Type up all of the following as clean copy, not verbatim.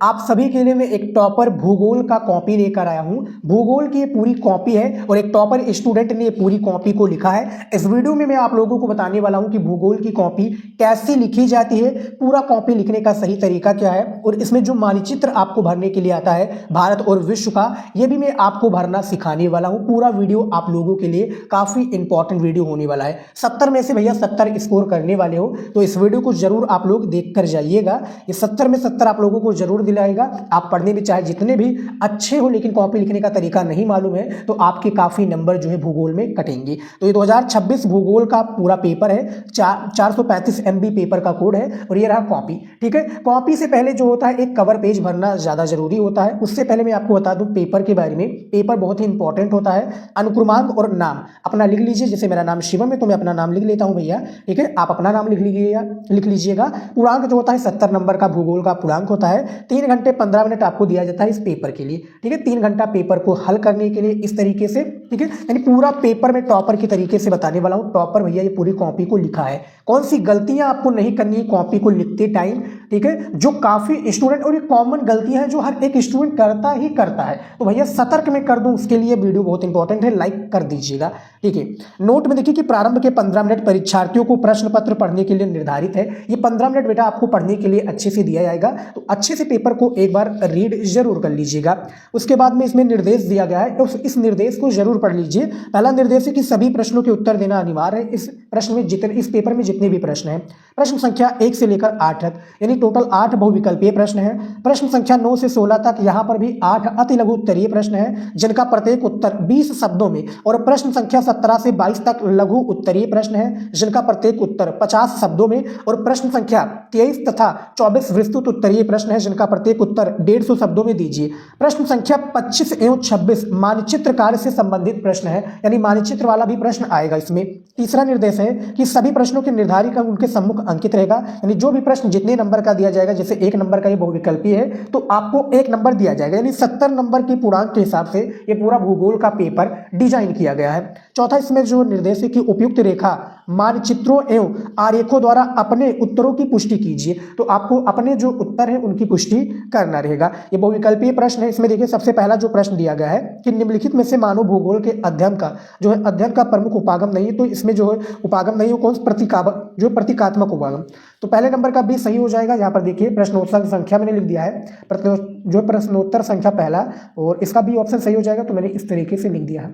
आप सभी के लिए मैं एक टॉपर भूगोल का कॉपी लेकर आया हूं। भूगोल की ये पूरी कॉपी है और एक टॉपर स्टूडेंट ने ये पूरी कॉपी को लिखा है। इस वीडियो में मैं आप लोगों को बताने वाला हूं कि भूगोल की कॉपी कैसे लिखी जाती है, पूरा कॉपी लिखने का सही तरीका क्या है और इसमें जो मानचित्र आपको भरने के लिए आता है भारत और विश्व का, ये भी मैं आपको भरना सिखाने वाला हूं। पूरा वीडियो आप लोगों के लिए काफी इंपॉर्टेंट वीडियो होने वाला है। 70 में से भैया 70 स्कोर करने वाले हो तो इस वीडियो को जरूर आप लोग देख कर जाइएगा। ये 70 में 70 आप लोगों को जरूर दिलाएगा। आप पढ़ने में चाहे जितने भी अच्छे हो लेकिन कॉपी लिखने का तरीका नहीं मालूम है तो आपके काफी नंबर जो है भूगोल में कटेंगे। तो ये 2026 भूगोल का पूरा पेपर है, 435 MB पेपर का कोड है और ये रहा कॉपी। ठीक है, कॉपी से पहले जो होता है एक कवर पेज भरना ज्यादा जरूरी होता है। उससे पहले मैं आपको बता दूं पेपर के बारे में। पेपर बहुत ही इंपॉर्टेंट होता है। अनुक्रमांक और नाम अपना लिख लीजिए। जैसे मेरा नाम शिवम है तो मैं अपना नाम लिख लेता हूं भैया। ठीक है, आप अपना नाम लिख लीजिएगा। पूर्णांक जो होता है 70 नंबर का भूगोल का पूर्णांक होता है। 3 घंटे 15 मिनट आपको दिया जाता है इस पेपर के लिए। ठीक है, 3 घंटा पेपर को हल करने के लिए इस तरीके से। ठीक है, यानी पूरा पेपर में टॉपर की तरीके से बताने वाला हूं। टॉपर भैया ये पूरी कॉपी को लिखा है। कौन सी गलतियां आपको नहीं करनी है कॉपी को लिखते टाइम, ठीक है, जो काफी स्टूडेंट और ये कॉमन गलतियां हैं जो हर एक स्टूडेंट करता ही करता है, तो भैया सतर्क में कर दूं उसके लिए वीडियो बहुत इंपॉर्टेंट है, लाइक कर दीजिएगा। ठीक है, नोट में देखिए कि प्रारंभ के 15 मिनट परीक्षार्थियों को प्रश्न पत्र पढ़ने के लिए निर्धारित है। ये 15 मिनट बेटा आपको पढ़ने के लिए अच्छे से दिया जाएगा, तो अच्छे से पेपर को एक बार रीड जरूर कर लीजिएगा। उसके बाद में इसमें निर्देश दिया गया है, इस निर्देश को जरूर पढ़ लीजिए। पहला निर्देश है कि सभी प्रश्नों के उत्तर देना अनिवार्य है। इस पेपर में जितने भी प्रश्न हैं, प्रश्न संख्या 1 से लेकर 8 तक यानी टोटल 8 बहुविकल्पीय प्रश्न है। प्रश्न संख्या 9 से 16 तक यहाँ पर भी 8 अति लघु उत्तरीय प्रश्न है जिनका प्रत्येक उत्तर 20 शब्दों में, और प्रश्न संख्या 17 से 22 तक लघु उत्तरीय प्रश्न है जिनका प्रत्येक उत्तर 50 शब्दों में, और प्रश्न संख्या 23 तथा 24 विस्तृत उत्तरीय प्रश्न है जिनका प्रत्येक उत्तर 150 शब्दों में दीजिए। प्रश्न संख्या 25 एवं 26 मानचित्र कार्य से संबंधित प्रश्न है, यानी मानचित्र वाला भी प्रश्न आएगा इसमें। तीसरा निर्देश है कि सभी प्रश्नों के निर्धारित अंक उनके सम्मुख अंकित रहेगा, यानी जो भी प्रश्न जितने नंबर का दिया जाएगा, जैसे 1 नंबर का ये बहुविकल्पी है तो आपको 1 नंबर दिया जाएगा, यानी 70 नंबर के पूर्णांक के हिसाब से ये पूरा भूगोल का पेपर डिजाइन किया गया है। चौथा इसमें जो निर्देश है कि उपयुक्त रेखा मानचित्रों एवं आरेखों द्वारा अपने उत्तरों की पुष्टि कीजिए, तो आपको अपने जो उत्तर है उनकी पुष्टि करना रहेगा। ये बहुविकल्पीय प्रश्न है। इसमें देखिए सबसे पहला जो प्रश्न दिया गया है कि निम्नलिखित में से मानव भूगोल के अध्ययन का जो है अध्ययन का प्रमुख उपागम नहीं है, तो इसमें जो है उपागम नहीं हो कौन प्रतीकात्मक उपागम, तो पहले नंबर का भी सही हो जाएगा। यहाँ पर देखिए प्रश्नोत्तर संख्या मैंने लिख दिया है, जो प्रश्नोत्तर संख्या पहला, और इसका भी ऑप्शन सही हो जाएगा, तो मैंने इस तरीके से लिख दिया है।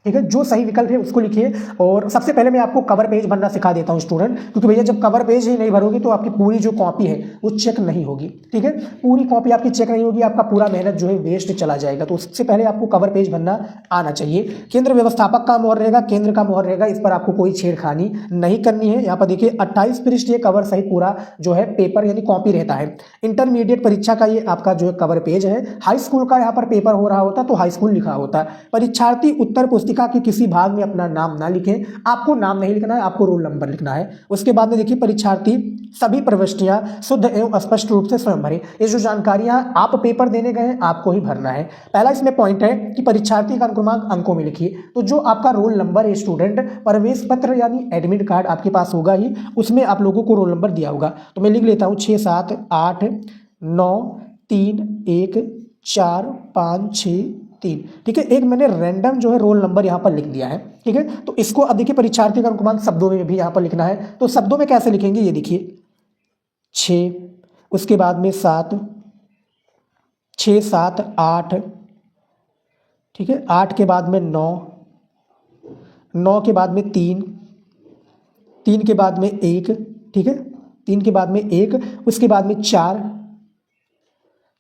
ठीक है, जो सही विकल्प है उसको लिखिए। और सबसे पहले मैं आपको कवर पेज भरना सिखा देता हूं स्टूडेंट, क्योंकि भैया जब कवर पेज ही नहीं भरोगे तो आपकी पूरी जो कॉपी है वो चेक नहीं होगी। ठीक है, पूरी कॉपी आपकी चेक नहीं होगी, आपका पूरा मेहनत जो है वेस्ट चला जाएगा। तो उससे पहले आपको कवर पेज भरना आना चाहिए। केंद्र व्यवस्थापक का मोहर रहेगा, केंद्र का मोहर रहेगा, इस पर आपको कोई छेड़खानी नहीं करनी है। यहाँ पर देखिए 28 पृष्ठ ये कवर सही पूरा जो है पेपर यानी कॉपी रहता है। इंटरमीडिएट परीक्षा का ये आपका जो है कवर पेज है। हाई स्कूल का यहाँ पर पेपर हो रहा होता तो हाई स्कूल लिखा होता। परीक्षार्थी उत्तर पुस्तिका के किसी भाग में अपना नाम ना लिखें, आपको नाम नहीं लिखना है, आपको रोल नंबर लिखना है। उसके बाद में देखिए परीक्षार्थी सभी प्रविष्टियां शुद्ध एवं स्पष्ट रूप से स्वयं भरें। ये जो जानकारियां आप पेपर देने गए हैं आपको ही भरना है। पहला इसमें पॉइंट है कि परीक्षार्थी का अनुक्रमांक अंकों में लिखिए, तो जो आपका रोल नंबर है स्टूडेंट, प्रवेश पत्र यानी एडमिट कार्ड आपके पास होगा ही, उसमें आप लोगों को रोल नंबर दिया होगा। तो मैं लिख लेता हूं 6 7 8 9 3 1 4 5 6 3। ठीक है, एक मैंने रैंडम जो है रोल नंबर यहाँ पर लिख दिया है। ठीक है, तो इसको अब देखिए परीक्षार्थी का अनुक्रमांक शब्दों में भी यहाँ पर लिखना है। तो शब्दों में कैसे लिखेंगे, ये देखिए 6, उसके बाद में 7, 6 7 8, ठीक है, 8 के बाद में 9, 9 के बाद में 3, 3 के बाद में 1, ठीक है, 3 के बाद में 1, उसके बाद में 4,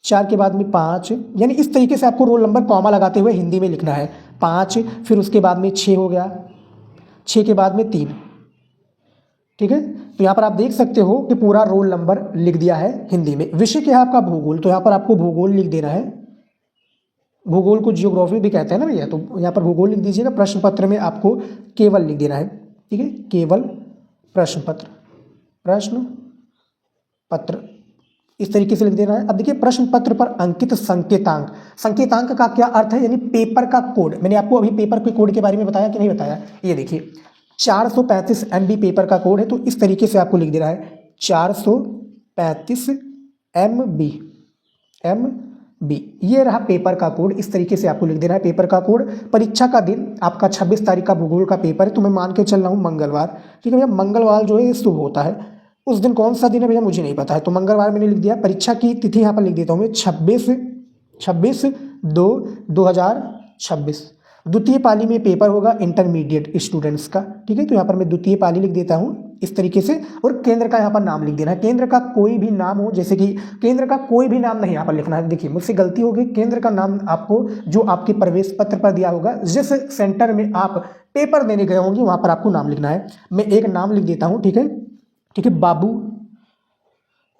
4 के बाद में 5, यानी इस तरीके से आपको रोल नंबर कॉमा लगाते हुए हिंदी में लिखना है। 5, फिर उसके बाद में 6 हो गया, 6 के बाद में 3। ठीक है, तो यहाँ पर आप देख सकते हो कि पूरा रोल नंबर लिख दिया है हिंदी में। विषय क्या है आपका भूगोल, तो यहाँ पर आपको भूगोल लिख देना है। भूगोल को जियोग्राफी भी कहते हैं ना भैया, तो यहाँ पर भूगोल लिख दीजिएगा। प्रश्न पत्र में आपको केवल लिख देना है। ठीक है, केवल प्रश्न पत्र, प्रश्न पत्र इस तरीके से लिख देना है। अब देखिए प्रश्न पत्र पर अंकित संकेतांक, संकेतांक का क्या अर्थ है, यानी पेपर का कोड। मैंने आपको अभी पेपर के कोड के बारे में बताया कि नहीं बताया, ये देखिए 435 MB पेपर का कोड है, तो इस तरीके से आपको लिख देना है 435 MB। MB। ये रहा पेपर का कोड, इस तरीके से आपको लिख देना है पेपर का कोड। परीक्षा का दिन आपका 26 तारीख का भूगोल का पेपर है, तो मैं मान के चल रहा हूँ मंगलवार। ठीक है भैया, मंगलवार जो है शुभ होता है। उस दिन कौन सा दिन है भैया मुझे नहीं पता है, तो मंगलवार मैंने लिख दिया। परीक्षा की तिथि यहाँ पर लिख देता हूँ मैं 26/2/2026। द्वितीय पाली में पेपर होगा इंटरमीडिएट स्टूडेंट्स का। ठीक है, तो यहाँ पर मैं द्वितीय पाली लिख देता हूँ इस तरीके से। और केंद्र का यहाँ पर नाम लिख देना है, केंद्र का कोई भी नाम हो, जैसे कि केंद्र का कोई भी नाम नहीं यहाँ पर लिखना है। देखिए मुझसे गलती होगी, केंद्र का नाम आपको जो आपके प्रवेश पत्र पर दिया होगा, जिस सेंटर में आप पेपर देने गए होंगे वहाँ पर आपको नाम लिखना है। मैं एक नाम लिख देता हूँ। ठीक है, ठीक है,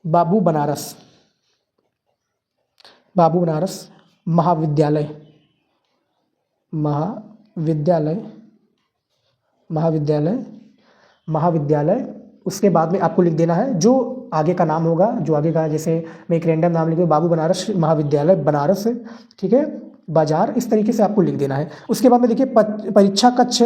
बाबू बनारस, बाबू बनारस महाविद्यालय, महाविद्यालय। उसके बाद में आपको लिख देना है जो आगे का नाम होगा, जो आगे का, जैसे मैं एक रैंडम नाम लिख दूँ, बाबू बनारस महाविद्यालय बनारस। ठीक है, बाजार, इस तरीके से आपको लिख देना है। उसके बाद में देखिए परीक्षा कक्ष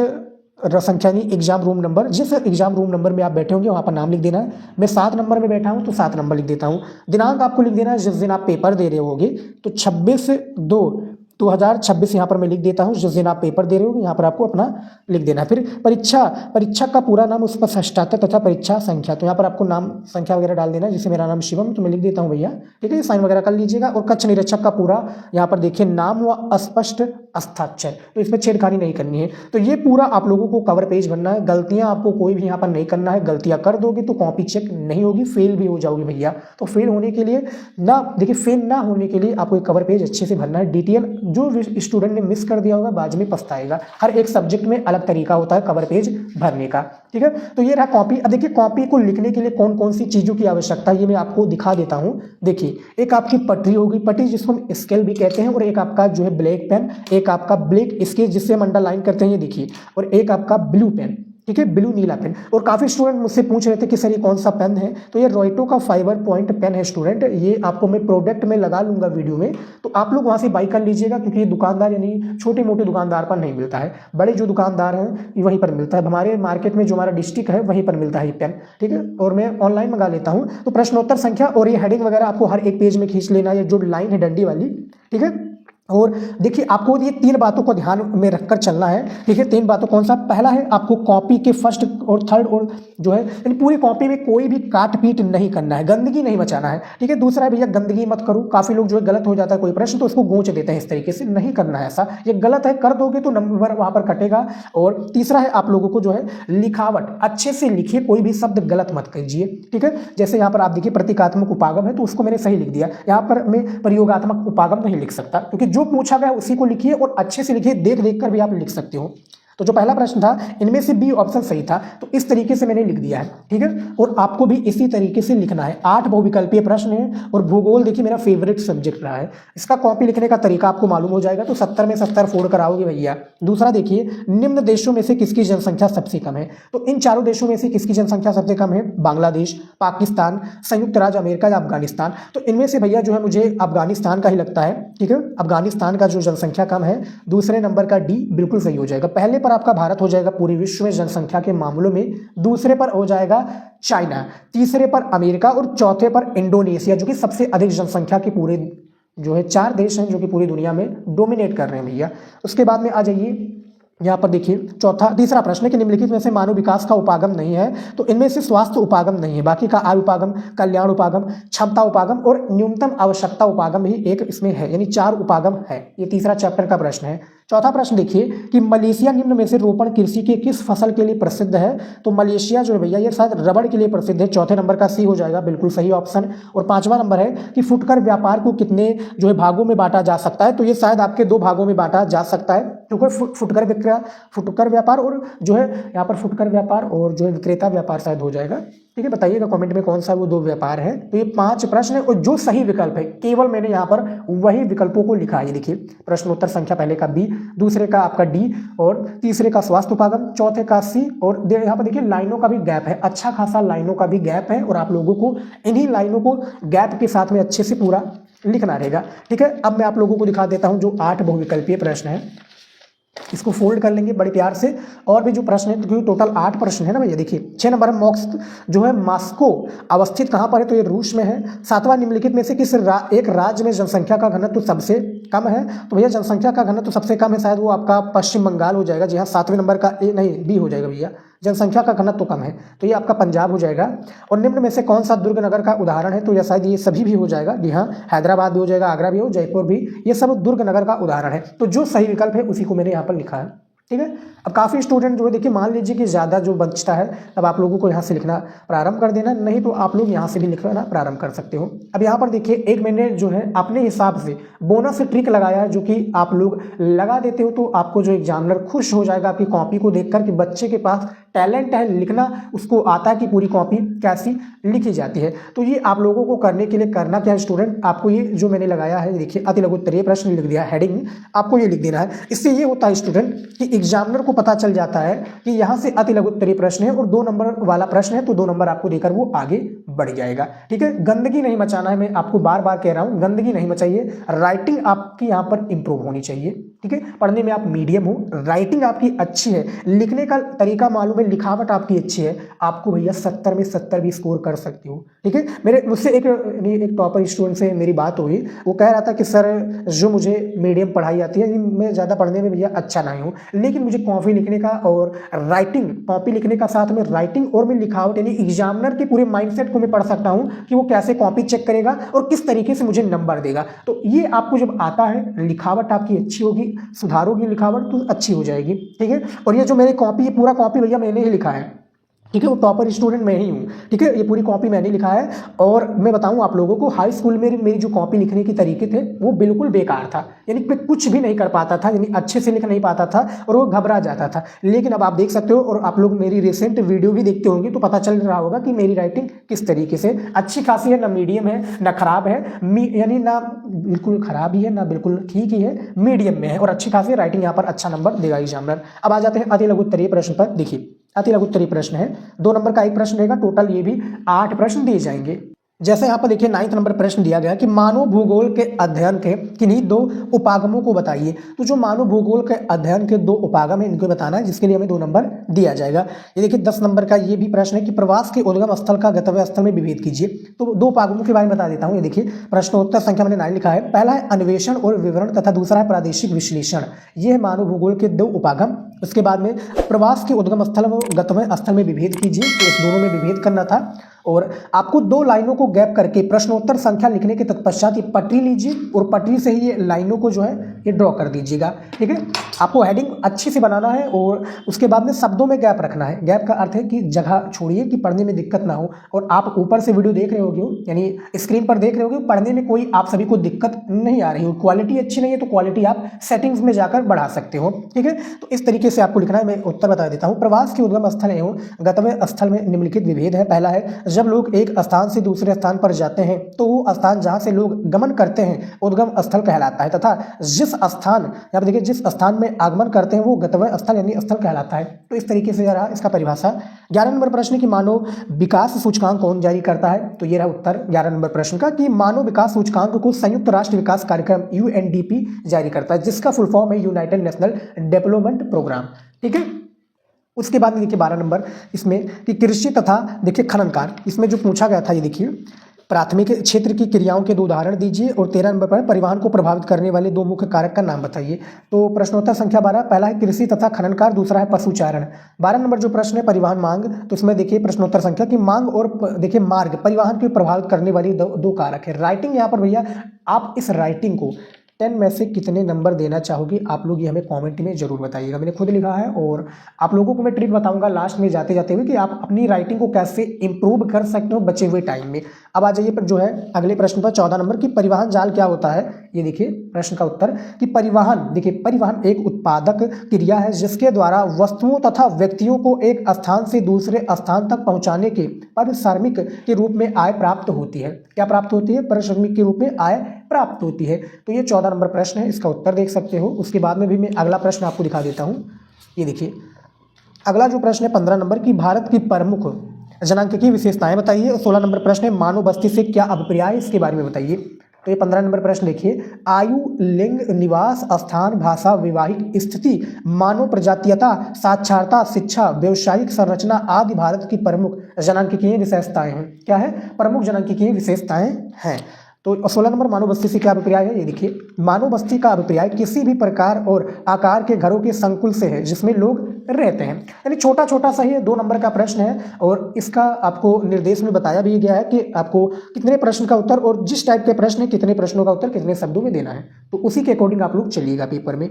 संख्या नहीं, एग्जाम रूम नंबर, जिस एग्जाम रूम नंबर में आप बैठे होंगे वहाँ पर नाम लिख देना है। मैं 7 नंबर में बैठा हूँ तो 7 नंबर लिख देता हूँ। दिनांक आपको लिख देना है जिस दिन आप पेपर दे रहे होगे, तो 26/2/2026 यहाँ पर मैं लिख देता हूँ। जिस दिन आप पेपर दे रहे हो यहाँ पर आपको अपना लिख देना है। फिर परीक्षा का पूरा नाम, उस पर हस्ताक्षर तथा परीक्षा संख्या, तो यहाँ पर आपको नाम संख्या वगैरह डाल देना है। जैसे मेरा नाम शिवम, तो मैं लिख देता हूँ भैया। ठीक है, साइन वगैरह कर लीजिएगा। और कक्ष निरीक्षक का पूरा यहाँ पर देखिए नाम व अस्पष्ट हस्ताक्षर, तो इसमें छेड़खानी नहीं करनी है। तो ये पूरा आप लोगों को कवर पेज बनना है। गलतियाँ आपको कोई भी यहाँ पर नहीं करना है, गलतियाँ कर दोगे तो कॉपी चेक नहीं होगी, फेल भी हो जाओगे भैया। तो फेल होने के लिए फेल ना होने के लिए आपको एक कवर पेज अच्छे से भरना है। डिटेल जो स्टूडेंट ने मिस कर दिया होगा बाद में पछताएगा। हर एक सब्जेक्ट में अलग तरीका होता है कवर पेज भरने का। ठीक है, तो ये रहा कॉपी। अब देखिए कॉपी को लिखने के लिए कौन कौन सी चीज़ों की आवश्यकता है, ये मैं आपको दिखा देता हूँ। देखिए, एक आपकी पटरी होगी, पटरी जिसको हम स्केल भी कहते हैं, और एक आपका जो है ब्लैक पेन, एक आपका ब्लैक स्केच जिससे हम अंडरलाइन करते हैं, ये देखिए, और एक आपका ब्लू पेन। ठीक है, ब्लू नीला पेन। और काफ़ी स्टूडेंट मुझसे पूछ रहे थे कि सर ये कौन सा पेन है, तो ये रॉयटो का फाइबर पॉइंट पेन है स्टूडेंट। ये आपको मैं प्रोडक्ट में लगा लूंगा वीडियो में, तो आप लोग वहाँ से बाई कर लीजिएगा, क्योंकि ये दुकानदार यानी छोटे मोटे दुकानदार पर नहीं मिलता है, बड़े जो दुकानदार हैं वहीं पर मिलता है। हमारे मार्केट में जो हमारा डिस्ट्रिक्ट है वहीं पर मिलता है ये पेन। ठीक है, और मैं ऑनलाइन मंगा लेता हूँ। तो प्रश्नोत्तर संख्या और ये हेडिंग वगैरह आपको हर एक पेज में खींच लेना है, जो लाइन है डंडी वाली। ठीक है, और देखिए आपको ये 3 बातों को ध्यान में रखकर चलना है। ठीक है, 3 बातों कौन सा, पहला है आपको कॉपी के फर्स्ट और थर्ड और जो है यानी पूरी कॉपी में कोई भी काट पीट नहीं करना है, गंदगी नहीं मचाना है। ठीक है, दूसरा है भैया गंदगी मत करो। काफ़ी लोग जो है गलत हो जाता है कोई प्रश्न तो उसको गूंच देते हैं, इस तरीके से नहीं करना है, ऐसा ये गलत है, कर दोगे तो नंबर वहाँ पर कटेगा। और तीसरा है आप लोगों को जो है लिखावट अच्छे से लिखिए, कोई भी शब्द गलत मत कीजिए। ठीक है, जैसे यहाँ पर आप देखिए प्रतीकात्मक उपागम है तो उसको मैंने सही लिख दिया, यहाँ पर मैं प्रयोगात्मक उपागम नहीं लिख सकता, क्योंकि जो पूछा गया उसी को लिखिए और अच्छे से लिखिए, देख देख कर भी आप लिख सकते हो। तो जो पहला प्रश्न था इनमें से बी ऑप्शन सही था, तो इस तरीके से मैंने लिख दिया है। ठीक है, और आपको भी इसी तरीके से लिखना है। 8 बहुविकल्पीय प्रश्न है और भूगोल देखिए मेरा फेवरेट सब्जेक्ट रहा है। इसका कॉपी लिखने का तरीका आपको मालूम हो जाएगा, तो 70 में 70 फोड़ कर आओगे भैया। दूसरा देखिए, निम्न देशों में से किसकी जनसंख्या सबसे कम है, तो इन चारों देशों में से किसकी जनसंख्या सबसे कम है, बांग्लादेश, पाकिस्तान, संयुक्त राज्य अमेरिका या अफगानिस्तान। तो इनमें से भैया जो है मुझे अफगानिस्तान का ही लगता है। ठीक है, अफगानिस्तान का जो जनसंख्या कम है, दूसरे नंबर का डी बिल्कुल सही हो जाएगा। पहले पर आपका भारत हो जाएगा पूरे विश्व में जनसंख्या के मामलों में, दूसरे पर हो जाएगा चाइना, तीसरे पर अमेरिका और चौथे पर इंडोनेशिया, जो कि सबसे अधिक जनसंख्या के पूरे जो है 4 देश हैं जो कि पूरी दुनिया में डोमिनेट कर रहे हैं भैया। उसके बाद में आ जाइए यहाँ पर देखिए तीसरा प्रश्न है कि निम्नलिखित में से मानव विकास का उपागम नहीं है, तो इनमें से स्वास्थ्य उपागम नहीं है, बाकी का आय उपागम, कल्याण उपागम, क्षमता उपागम और न्यूनतम आवश्यकता उपागम ही एक इसमें है, यानी 4 उपागम है। ये तीसरा चैप्टर का प्रश्न है। चौथा प्रश्न देखिए कि मलेशिया निम्न में से रोपण कृषि के किस फसल के लिए प्रसिद्ध है, तो मलेशिया जो है भैया ये शायद रबड़ के लिए प्रसिद्ध है। चौथे नंबर का सी हो जाएगा, बिल्कुल सही ऑप्शन। और 5वां नंबर है कि फुटकर व्यापार को कितने जो है भागों में बांटा जा सकता है, तो ये शायद आपके 2 भागों में बांटा जा सकता है, क्योंकि फुटकर व्यापार और जो है यहाँ पर फुटकर व्यापार और जो है विक्रेता व्यापार शायद हो जाएगा। ठीक है, बताइएगा कमेंट में कौन सा वो 2 व्यापार है। तो ये 5 प्रश्न है और जो सही विकल्प है केवल मैंने यहाँ पर वही विकल्पों को लिखा है। देखिए प्रश्नोत्तर संख्या पहले का बी, दूसरे का आपका डी और तीसरे का स्वास्थ्य उपागम, चौथे का सी। और यहाँ पर देखिए लाइनों का भी गैप है, अच्छा खासा लाइनों का भी गैप है और आप लोगों को इन्हीं लाइनों को गैप के साथ में अच्छे से पूरा लिखना रहेगा। ठीक है, अब मैं आप लोगों को दिखा देता हूँ जो 8 बहुविकल्पीय प्रश्न है। इसको फोल्ड कर लेंगे बड़े प्यार से। और भी जो प्रश्न है, क्योंकि टोटल 8 प्रश्न है ना भैया। देखिए 6 नंबर है, मॉस्को जो है मॉस्को अवस्थित कहाँ पर है, तो ये रूस में है। 7वां निम्नलिखित में से किस एक राज्य में जनसंख्या का घनत्व तो सबसे कम है, तो भैया जनसंख्या का घनत्व तो सबसे कम है, शायद वो आपका पश्चिम बंगाल हो जाएगा। जी हाँ, 7वें नंबर का ए नहीं बी हो जाएगा भैया, जनसंख्या का घनत्व तो कम है, तो ये आपका पंजाब हो जाएगा। और निम्न में से कौन सा दुर्ग नगर का उदाहरण है, तो यह शायद ये सभी भी हो जाएगा। जी हाँ, हैदराबाद भी हो जाएगा, आगरा भी हो, जयपुर भी, ये सब दुर्ग नगर का उदाहरण है। तो जो सही विकल्प है उसी को मैंने यहाँ पर लिखा है। ठीक है, अब काफ़ी स्टूडेंट जो है, देखिए मान लीजिए कि ज़्यादा जो बचता है तब आप लोगों को यहाँ से लिखना प्रारंभ कर देना, नहीं तो आप लोग यहाँ से भी लिखना प्रारंभ कर सकते हो। अब यहाँ पर देखिए एक मैंने जो है अपने हिसाब से बोनस ट्रिक लगाया है, जो कि आप लोग लगा देते हो तो आपको जो एग्जामिनर खुश हो जाएगा आपकी कॉपी को देखकर कि बच्चे के पास टैलेंट है लिखना, उसको आता है कि पूरी कॉपी कैसी लिखी जाती है। तो ये आप लोगों को करने के लिए करना क्या है स्टूडेंट, आपको ये जो मैंने लगाया है, देखिए अति लघु उत्तरीय प्रश्न लिख दिया, हेडिंग आपको ये लिख देना है। इससे ये होता है स्टूडेंट कि एग्जामिनर को पता चल जाता है कि यहाँ से अति लघु उत्तरीय प्रश्न है और 2 नंबर वाला प्रश्न है, तो 2 नंबर आपको देकर वो आगे बढ़ जाएगा। ठीक है, गंदगी नहीं मचाना है, मैं आपको बार बार कह रहा हूँ, गंदगी नहीं मचाइए। राइटिंग आपकी यहाँ पर इंप्रूव होनी चाहिए। ठीक है, पढ़ने में आप मीडियम हो, राइटिंग आपकी अच्छी है, लिखने का तरीका मालूम है, लिखावट आपकी अच्छी है, आपको भैया 70 में 70 भी स्कोर कर सकते हो। ठीक है, मेरे मुझसे एक टॉपर स्टूडेंट से मेरी बात हुई, वो कह रहा था कि सर जो मुझे मीडियम पढ़ाई आती है, मैं ज़्यादा पढ़ने में भैया अच्छा नहीं हूँ, लेकिन मुझे कॉपी लिखने का और राइटिंग, कॉपी लिखने का साथ में राइटिंग और मैं लिखावट, यानी एग्जामिनर के पूरे माइंडसेट को मैं पढ़ सकता हूँ कि वो कैसे कॉपी चेक करेगा और किस तरीके से मुझे नंबर देगा। तो ये आपको जब आता है, लिखावट आपकी अच्छी होगी, सुधारोगी लिखावट तो अच्छी हो जाएगी। ठीक है, और ये जो मेरी कॉपी, ये पूरा कॉपी भैया मैंने ही लिखा है। ठीक है, वो टॉपर स्टूडेंट मैं ही हूँ। ठीक है, ये पूरी कॉपी मैंने लिखा है। और मैं बताऊँ आप लोगों को, हाई स्कूल में मेरी जो कॉपी लिखने के तरीके थे वो बिल्कुल बेकार था, यानी मैं कुछ भी नहीं कर पाता था, यानी अच्छे से लिख नहीं पाता था और वो घबरा जाता था। लेकिन अब आप देख सकते हो, और आप लोग मेरी रिसेंट वीडियो भी देखते होंगे तो पता चल रहा होगा कि मेरी राइटिंग किस तरीके से अच्छी खासी है, ना मीडियम है ना खराब है, यानी ना बिल्कुल खराब ही है ना बिल्कुल ठीक ही है, मीडियम में है और अच्छी खासी राइटिंग, यहाँ पर अच्छा नंबर देगा एग्जामिनर। अब आ जाते हैं अति लघु उत्तरीय प्रश्न पर। देखिए अति लघु उत्तरीय प्रश्न है, 2 नंबर का एक प्रश्न रहेगा, टोटल ये भी 8 प्रश्न दिए जाएंगे। जैसे यहाँ पर देखिए 9th नंबर प्रश्न दिया गया कि मानव भूगोल के अध्ययन के किन्हीं 2 उपागमों को बताइए। तो जो मानव भूगोल के अध्ययन के 2 उपागम है, इनको बताना है, जिसके लिए हमें 2 नंबर दिया जाएगा। ये देखिए 10 नंबर का ये भी प्रश्न है कि प्रवास के उद्गम स्थल का गंतव्य स्थल में विभेद कीजिए। तो 2 उपागमों के बारे में बता देता हूँ। ये देखिए प्रश्नोत्तर संख्या मैंने 9 लिखा है। पहला है अन्वेषण और विवरण तथा दूसरा है प्रादेशिक विश्लेषण। ये है मानव भूगोल के 2 उपागम। उसके बाद में प्रवास के उद्गम स्थल व गंतव्य स्थल में विभेद कीजिए, तो इस दोनों में विभेद करना था। और आपको 2 लाइनों को गैप करके प्रश्नोत्तर संख्या लिखने के तत्पश्चात ये पटरी लीजिए और पटरी से ही ये लाइनों को जो है ये ड्रॉ कर दीजिएगा। ठीक है, आपको हेडिंग अच्छे से बनाना है और उसके बाद में शब्दों में गैप रखना है। गैप का अर्थ है कि जगह छोड़िए कि पढ़ने में दिक्कत ना हो। और आप ऊपर से वीडियो देख रहे होगे, यानी स्क्रीन पर देख रहे होगे, पढ़ने में कोई आप सभी को दिक्कत नहीं आ रही हो, क्वालिटी अच्छी नहीं है तो क्वालिटी आप सेटिंग्स में जाकर बढ़ा सकते हो। ठीक है, तो इस तरीके से आपको लिखना है। मैं उत्तर बता देता हूँ। प्रवास के उद्गम स्थल एवं गंतव्य स्थल में निम्नलिखित विभेद है। पहला है, जब लोग एक स्थान से दूसरे स्थान पर जाते हैं तो वो स्थान जहां से लोग गमन करते हैं उद्गम स्थल कहलाता है, तथा जिस स्थान, यहाँ पर देखिए, जिस स्थान में आगमन करते हैं वो गंतव्य स्थल यानी स्थल कहलाता है। तो इस तरीके से रहा इसका परिभाषा। 11 नंबर प्रश्न की मानव विकास सूचकांक कौन जारी करता है। तो ये रहा उत्तर 11 नंबर प्रश्न का कि मानव विकास सूचकांक को संयुक्त राष्ट्र विकास कार्यक्रम UNDP जारी करता है, जिसका फुल फॉर्म है यूनाइटेड नेशनल डेवलपमेंट प्रोग्राम। ठीक है, उसके बाद में देखिए 12 नंबर इसमें कि कृषि तथा देखिए खनन कार्य, इसमें जो पूछा गया था, ये देखिए प्राथमिक क्षेत्र की क्रियाओं के 2 उदाहरण दीजिए। और 13 नंबर पर परिवहन को प्रभावित करने वाले 2 मुख्य कारक का नाम बताइए। तो प्रश्नोत्तर संख्या 12, पहला है कृषि तथा खनन कार्य, दूसरा है पशुचारण। 12 नंबर जो प्रश्न है परिवहन मांग, तो इसमें देखिए प्रश्नोत्तर संख्या की मांग और देखिए मार्ग, परिवहन को प्रभावित करने वाली 2 कारक है। राइटिंग यहाँ पर भैया आप इस राइटिंग को 10 में से कितने नंबर देना चाहोगे आप लोग, ये हमें कमेंट में जरूर बताइएगा। मैंने खुद लिखा है और आप लोगों को मैं ट्रिक बताऊंगा लास्ट में जाते जाते हुए कि आप अपनी राइटिंग को कैसे इंप्रूव कर सकते हो बचे हुए टाइम में। अब आ जाइए पर जो है अगले प्रश्न पर 14 नंबर की परिवहन जाल क्या होता है। ये देखिए प्रश्न का उत्तर कि परिवहन, देखिए परिवहन एक उत्पादक क्रिया है जिसके द्वारा वस्तुओं तथा व्यक्तियों को एक स्थान से दूसरे स्थान तक पहुंचाने के पारिश्रमिक के रूप में आय प्राप्त होती है। क्या प्राप्त होती है? पारिश्रमिक के रूप में आय प्राप्त होती है। तो ये 14 नंबर प्रश्न है, इसका उत्तर देख सकते हो। उसके बाद में भी मैं अगला प्रश्न आपको दिखा देता हूँ। ये देखिए अगला जो प्रश्न है 15 नंबर की भारत की प्रमुख जनांक की विशेषताएं बताइए। 16 नंबर प्रश्न है मानव बस्ती से क्या अभिप्राय, इसके बारे में बताइए। तो ये 15 नंबर प्रश्न देखिए, आयु, लिंग, निवास स्थान, भाषा, वैवाहिक स्थिति, मानव प्रजातीयता, साक्षरता, शिक्षा, व्यवसायिक संरचना आदि भारत की प्रमुख जनांकिकीय विशेषताएं हैं। क्या है? प्रमुख जनांकिकीय विशेषताएं हैं। तो 16 नंबर, मानव बस्ती से क्या अभिप्राय है? ये देखिए, मानव बस्ती का अभिप्राय किसी भी प्रकार और आकार के घरों के संकुल से है जिसमें लोग रहते हैं। यानी छोटा छोटा सा ही 2 नंबर का प्रश्न है और इसका आपको निर्देश में बताया भी गया है कि आपको कितने प्रश्न का उत्तर और जिस टाइप के प्रश्न है कितने प्रश्नों का उत्तर कितने शब्दों में देना है, तो उसी के अकॉर्डिंग आप लोग चलिएगा पेपर में।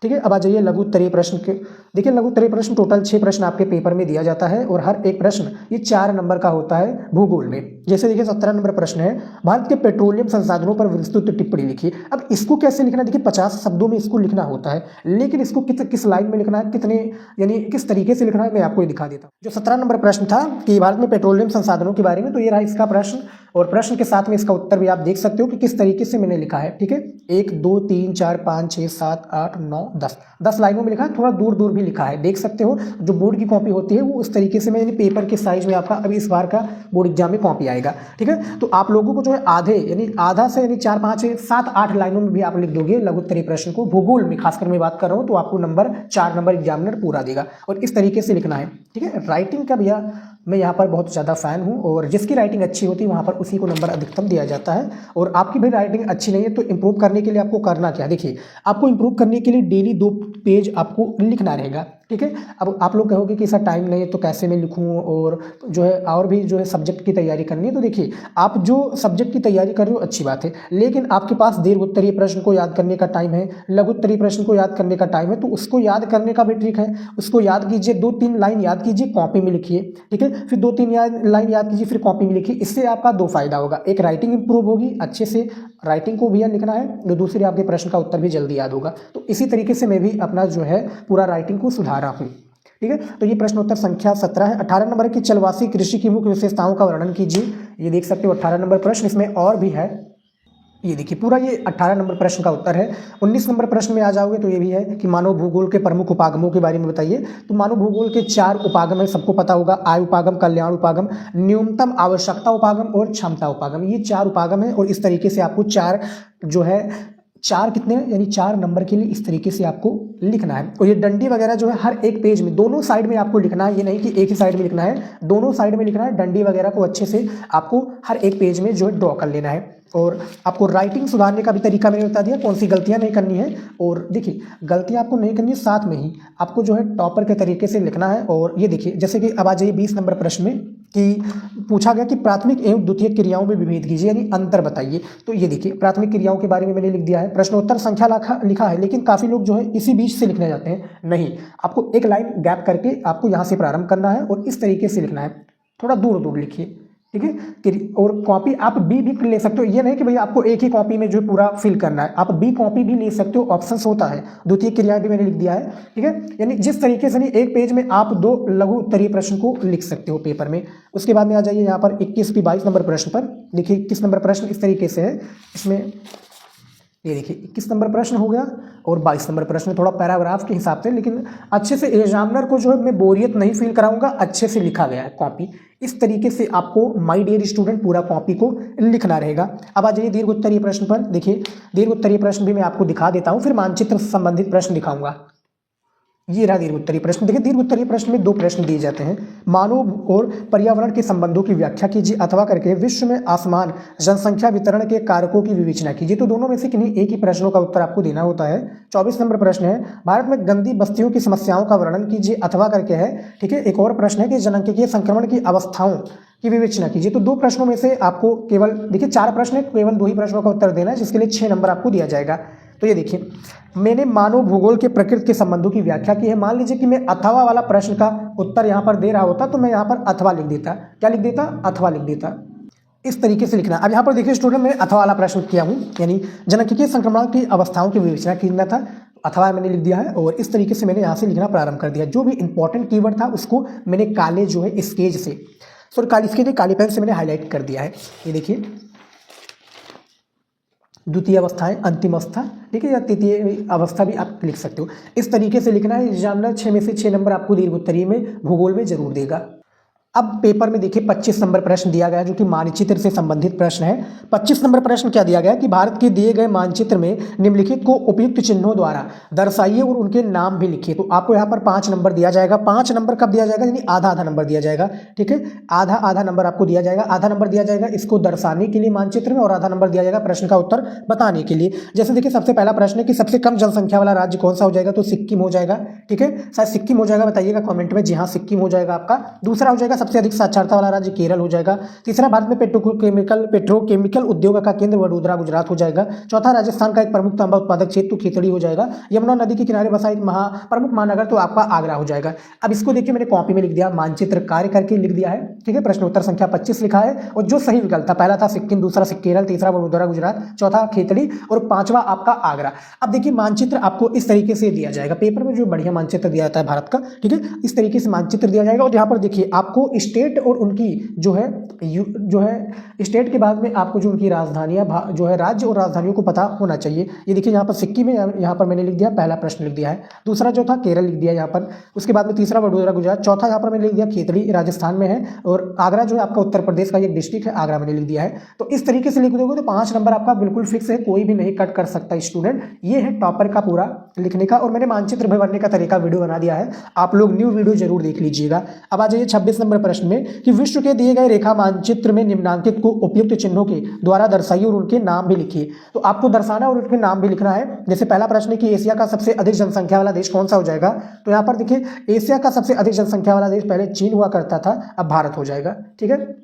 ठीक है, अब आ जाइए लघु उत्तरीय प्रश्न के। देखिए, लघु उत्तरीय प्रश्न टोटल 6 प्रश्न आपके पेपर में दिया जाता है और हर एक प्रश्न ये 4 नंबर का होता है भूगोल में। जैसे देखिए 17 नंबर प्रश्न है, भारत के पेट्रोलियम संसाधनों पर विस्तृत टिप्पणी लिखिए। अब इसको कैसे लिखना है? देखिए 50 शब्दों में इसको लिखना होता है, लेकिन इसको किस लाइन में लिखना है, कितने यानी किस तरीके से लिखना है, मैं आपको ये दिखा देता हूँ। जो 17 नंबर प्रश्न था कि भारत में पेट्रोलियम संसाधनों के बारे में, तो ये रहा इसका प्रश्न और प्रश्न के साथ में इसका उत्तर भी आप देख सकते हो कि किस तरीके से मैंने लिखा है। ठीक है, 1 2 3 4 5 6 7 8 9 10 लाइनों में लिखा है, थोड़ा दूर दूर भी लिखा है, देख सकते हो। जो बोर्ड की कॉपी होती है वो उस तरीके से मैंने पेपर के साइज में आपका अभी इस बार का बोर्ड एग्जाम में कॉपी आएगा। ठीक है, तो आप लोगों को जो है आधे यानी आधा से यानी 4 5 7 8 लाइनों में भी आप लिख दोगे लघु उत्तरीय प्रश्न को, भूगोल में खासकर मैं बात कर रहा हूँ, तो आपको नंबर 4 नंबर एग्जामिनर पूरा देगा और इस तरीके से लिखना है। ठीक है, राइटिंग का भैया मैं यहाँ पर बहुत ज़्यादा फ़ैन हूँ और जिसकी राइटिंग अच्छी होती है वहाँ पर उसी को नंबर अधिकतम दिया जाता है। और आपकी भी राइटिंग अच्छी नहीं है तो इम्प्रूव करने के लिए आपको करना क्या? देखिए, आपको इम्प्रूव करने के लिए डेली 2 पेज आपको लिखना रहेगा। ठीक है, अब आप लोग कहोगे कि ऐसा टाइम नहीं है तो कैसे मैं लिखूँ और जो है और भी जो है सब्जेक्ट की तैयारी करनी है। तो देखिए, आप जो सब्जेक्ट की तैयारी कर रहे हो अच्छी बात है, लेकिन आपके पास दीर्घ उत्तरीय प्रश्न को याद करने का टाइम है, लघु उत्तरीय प्रश्न को याद करने का टाइम है, तो उसको याद करने का भी ट्रिक है। उसको याद कीजिए, 2-3 लाइन याद कीजिए, कॉपी में लिखिए। ठीक है, फिर 2-3 लाइन याद कीजिए, फिर कॉपी में लिखिए। इससे आपका 2 फायदा होगा, एक राइटिंग इंप्रूव होगी, अच्छे से राइटिंग को भैया लिखना है, तो दूसरी आपके प्रश्न का उत्तर भी जल्दी याद होगा। तो इसी तरीके से मैं भी अपना जो है पूरा राइटिंग को सुधारा हूँ। ठीक है, तो ये प्रश्न उत्तर संख्या 17 है। 18 नंबर की चलवासी कृषि की मुख्य विशेषताओं का वर्णन कीजिए। ये देख सकते हो 18 नंबर प्रश्न, इसमें और भी है। ये देखिए पूरा ये 18 नंबर प्रश्न का उत्तर है। 19 नंबर प्रश्न में आ जाओगे तो ये भी है कि मानव भूगोल के प्रमुख उपागमों के बारे में बताइए। तो मानव भूगोल के 4 उपागम है, सबको पता होगा, आय उपागम, कल्याण उपागम, न्यूनतम आवश्यकता उपागम और क्षमता उपागम। ये 4 उपागम है और इस तरीके से आपको 4 जो है 4 कितने यानी 4 नंबर के लिए इस तरीके से आपको लिखना है। और ये डंडी वगैरह जो है हर एक पेज में दोनों साइड में आपको लिखना है, ये नहीं कि एक ही साइड में लिखना है, दोनों साइड में लिखना है। डंडी वगैरह को अच्छे से आपको हर एक पेज में जो है ड्रॉ कर लेना है। और आपको राइटिंग सुधारने का भी तरीका मैंने बता दिया, कौन सी गलतियां नहीं करनी है। और देखिए गलतियां आपको नहीं करनी है, साथ में ही आपको जो है टॉपर के तरीके से लिखना है। और ये देखिए जैसे कि अब आ जाइए 20 नंबर प्रश्न में कि पूछा गया कि प्राथमिक एवं द्वितीयक क्रियाओं में विभेद कीजिए यानी अंतर बताइए। तो ये देखिए प्राथमिक क्रियाओं के बारे में मैंने लिख दिया है, प्रश्नोत्तर संख्या लिखा है, लेकिन काफ़ी लोग जो है इसी बीच से लिखने जाते हैं। नहीं, आपको एक लाइन गैप करके आपको यहाँ से प्रारंभ करना है और इस तरीके से लिखना है, थोड़ा दूर दूर लिखिए। ठीक है, और कॉपी आप बी भी ले सकते हो, ये नहीं कि भैया आपको एक ही कॉपी में जो पूरा फिल करना है, आप बी कॉपी भी ले सकते हो, ऑप्शंस होता है। द्वितीय क्रियाएं भी मैंने लिख दिया है। ठीक है, यानी जिस तरीके से नहीं एक पेज में आप 2 लघु उत्तरीय प्रश्न को लिख सकते हो पेपर में। उसके बाद में आ जाइए यहाँ पर 21 नंबर प्रश्न पर। देखिए 21 नंबर प्रश्न इस तरीके से है, इसमें ये देखिए 21 नंबर प्रश्न हो गया और 22 नंबर प्रश्न थोड़ा पैराग्राफ के हिसाब से, लेकिन अच्छे से एग्जामिनर को जो है मैं बोरियत नहीं फील कराऊंगा, अच्छे से लिखा गया है कॉपी। इस तरीके से आपको माय डियर स्टूडेंट पूरा कॉपी को लिखना रहेगा। अब आ जाइए दीर्घ उत्तरीय प्रश्न पर। देखिए दीर्घ उत्तरीय प्रश्न भी मैं आपको दिखा देता हूँ, फिर मानचित्र संबंधित प्रश्न दिखाऊंगा। ये रहा दीर्घ उत्तरीय प्रश्न। देखिए दीर्घ उत्तरीय प्रश्न में 2 प्रश्न दिए जाते हैं, मानव और पर्यावरण के संबंधों की व्याख्या कीजिए अथवा करके विश्व में आसमान जनसंख्या वितरण के कारकों की विवेचना कीजिए। तो दोनों में से किन्हीं एक ही प्रश्नों का उत्तर आपको देना होता है। 24 नंबर प्रश्न है, भारत में गंदी बस्तियों की समस्याओं का वर्णन कीजिए अथवा करके है। ठीक है, एक और प्रश्न है कि जनसांख्यिकीय संक्रमण की अवस्थाओं की विवेचना कीजिए। तो 2 प्रश्नों में से आपको केवल देखिए 4 प्रश्न है, केवल 2 ही प्रश्नों का उत्तर देना है, जिसके लिए 6 नंबर आपको दिया जाएगा। तो ये देखिए मैंने मानव भूगोल के प्रकृति के संबंधों की व्याख्या की है। मान लीजिए कि मैं अथवा वाला प्रश्न का उत्तर यहाँ पर दे रहा होता तो मैं यहाँ पर अथवा लिख देता। क्या लिख देता? अथवा लिख देता। इस तरीके से लिखना। अब यहाँ पर देखिए स्टूडेंट मैंने अथवा वाला प्रश्न किया हूँ, यानी जनसांख्यिकीय संक्रमण की अवस्थाओं की विवेचना करना था, अथवा मैंने लिख दिया है और इस तरीके से मैंने यहाँ से लिखना प्रारंभ कर दिया। जो भी इंपॉर्टेंट कीवर्ड था उसको मैंने काले जो है स्केच से काली पेन से मैंने हाईलाइट कर दिया है। ये देखिए द्वितीय अवस्थाएं, अंतिम अवस्था, ठीक है, या तृतीय अवस्था भी आप लिख सकते हो। इस तरीके से लिखना है। एग्जामिनर 6 में से 6 नंबर आपको दीर्घ उत्तरीय में भूगोल में जरूर देगा। अब पेपर में देखिए 25 नंबर प्रश्न दिया गया है जो कि मानचित्र से संबंधित प्रश्न है। 25 नंबर प्रश्न क्या दिया गया है कि भारत के दिए गए मानचित्र में निम्नलिखित को उपयुक्त चिन्हों द्वारा दर्शाइए और उनके नाम भी लिखिए। तो आपको यहाँ पर 5 नंबर दिया जाएगा। 5 नंबर कब दिया जाएगा, यानी आधा आधा नंबर दिया जाएगा। ठीक है, आधा आधा नंबर आपको दिया जाएगा। आधा नंबर दिया जाएगा इसको दर्शाने के लिए मानचित्र में, और आधा नंबर दिया जाएगा प्रश्न का उत्तर बताने के लिए। जैसे देखिए सबसे पहला प्रश्न है कि सबसे कम जनसंख्या वाला राज्य कौन सा हो जाएगा, तो सिक्किम हो जाएगा। ठीक है, शायद सिक्किम हो जाएगा, बताइएगा कमेंट में। जी हाँ, सिक्किम हो जाएगा आपका। दूसरा हो जाएगा सबसे अधिक साक्षरता वाला राज्य केरल हो जाएगा। तीसरा भारत में पेट्रोकेमिकल उद्योग का केंद्र वडोदरा गुजरात हो जाएगा। चौथा राजस्थान का एक प्रमुख तांबा उत्पादक क्षेत्र तो खिचड़ी हो जाएगा। यमुना नदी के किनारे बसा एक प्रमुख महानगर तो आपका आगरा हो जाएगा। अब इसको देखिए मैंने कॉपी में लिख दिया, मानचित्र कार्य करके लिख दिया है। ठीक है, प्रश्न उत्तर संख्या 25 लिखा है और जो सही विकल्प था, पहला था सिक्किम, दूसरा केरल, तीसरा वडोदरा गुजरात, चौथा खेतड़ी और पांचवा आपका आगरा। अब देखिए मानचित्र आपको इस तरीके से दिया जाएगा पेपर में, जो बढ़िया मानचित्र दिया जाता है भारत का। ठीक है, इस तरीके से मानचित्र दिया जाएगा और यहाँ पर देखिए आपको स्टेट और उनकी जो है स्टेट के बाद में आपको जो उनकी राजधानियां जो है राज्य और राजधानियों को पता होना चाहिए। ये देखिए यहाँ पर सिक्किम है, यहाँ पर मैंने लिख दिया, पहला प्रश्न लिख दिया है। दूसरा जो था केरल लिख दिया यहाँ पर, उसके बाद में तीसरा वडोदरा गुजरात, चौथा यहाँ पर मैंने लिख दिया खेतड़ी राजस्थान में है, और आगरा जो है आपका उत्तर प्रदेश का एक डिस्ट्रिक्ट है, आगरा मैंने लिख दिया है। तो इस तरीके से लिख दोगे तो 5 नंबर आपका बिल्कुल फिक्स है, कोई भी नहीं कट कर सकता स्टूडेंट। ये है टॉपर का पूरा लिखने का, और मैंने मानचित्र भरने का तरीका वीडियो बना दिया है, आप लोग न्यू वीडियो जरूर देख लीजिएगा। अब आ जाइए 26 नंबर प्रश्न में कि विश्व के दिए गए रेखा मानचित्र में निम्नांकित को उपयुक्त चिन्हों के द्वारा दर्शाइए और उनके नाम भी लिखिए। तो आपको दर्शाना और उनके नाम भी लिखना है। जैसे पहला प्रश्न है कि एशिया का सबसे अधिक जनसंख्या वाला देश कौन सा हो जाएगा, तो यहाँ पर देखिए एशिया का सबसे अधिक जनसंख्या वाला देश पहले चीन हुआ करता था, अब भारत हो जाएगा। ठीक है,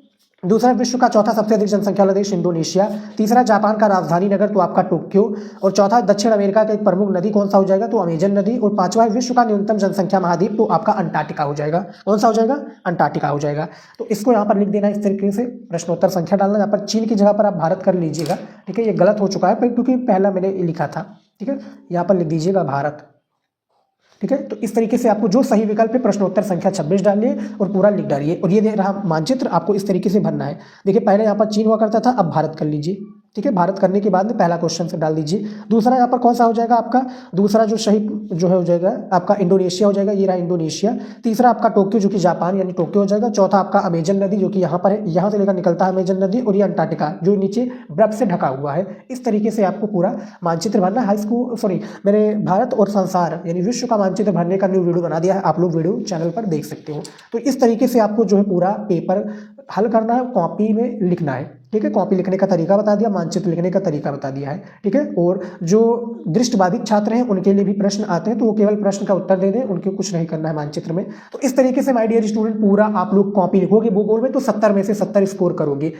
दूसरा विश्व का चौथा सबसे अधिक जनसंख्या वाला देश इंडोनेशिया, तीसरा जापान का राजधानी नगर तो आपका टोक्यो, और चौथा दक्षिण अमेरिका का एक प्रमुख नदी कौन सा हो जाएगा, तो अमेजन नदी, और पांचवा है विश्व का न्यूनतम जनसंख्या महाद्वीप तो आपका अंटार्कटिका हो जाएगा। कौन सा हो जाएगा, अंटार्कटिका हो जाएगा। तो इसको यहाँ पर लिख देना इस तरीके से, प्रश्नोत्तर संख्या डालना, यहाँ पर चीन की जगह पर आप भारत कर लीजिएगा। ठीक है, ये गलत हो चुका है क्योंकि पहला मैंने लिखा था। ठीक है, यहाँ पर लिख दीजिएगा भारत। ठीक है, तो इस तरीके से आपको जो सही विकल्प है प्रश्नोत्तर संख्या 26 डालिए और पूरा लिख डालिए, और ये दे रहा मानचित्र आपको इस तरीके से भरना है। देखिए पहले यहाँ पर चीन हुआ करता था, अब भारत कर लीजिए। ठीक है, भारत करने के बाद में पहला क्वेश्चन से डाल दीजिए। दूसरा यहाँ पर कौन सा हो जाएगा आपका, दूसरा जो सही जो है हो जाएगा आपका इंडोनेशिया हो जाएगा, ये रहा इंडोनेशिया। तीसरा आपका टोक्यो जो कि जापान यानी टोक्यो हो जाएगा। चौथा आपका अमेजन नदी जो कि यहाँ पर है, यहाँ से लेकर निकलता है अमेजन नदी, और ये अंटार्कटिका जो नीचे बर्फ से ढका हुआ है। इस तरीके से आपको पूरा मानचित्र भरना है। मैंने भारत और संसार यानी विश्व का मानचित्र भरने का न्यू वीडियो बना दिया है, आप लोग वीडियो चैनल पर देख सकते हो। तो इस तरीके से आपको जो है पूरा पेपर हल करना है, कॉपी में लिखना है। ठीक है, कॉपी लिखने का तरीका बता दिया, मानचित्र लिखने का तरीका बता दिया है। ठीक है, और जो दृष्टिबाधित छात्र हैं उनके लिए भी प्रश्न आते हैं, तो वो केवल प्रश्न का उत्तर दे दें, उनके कुछ नहीं करना है मानचित्र में। तो इस तरीके से माय डियर स्टूडेंट पूरा आप लोग कॉपी लिखोगे भूगोल में तो 70 में से 70 स्कोर करोगे।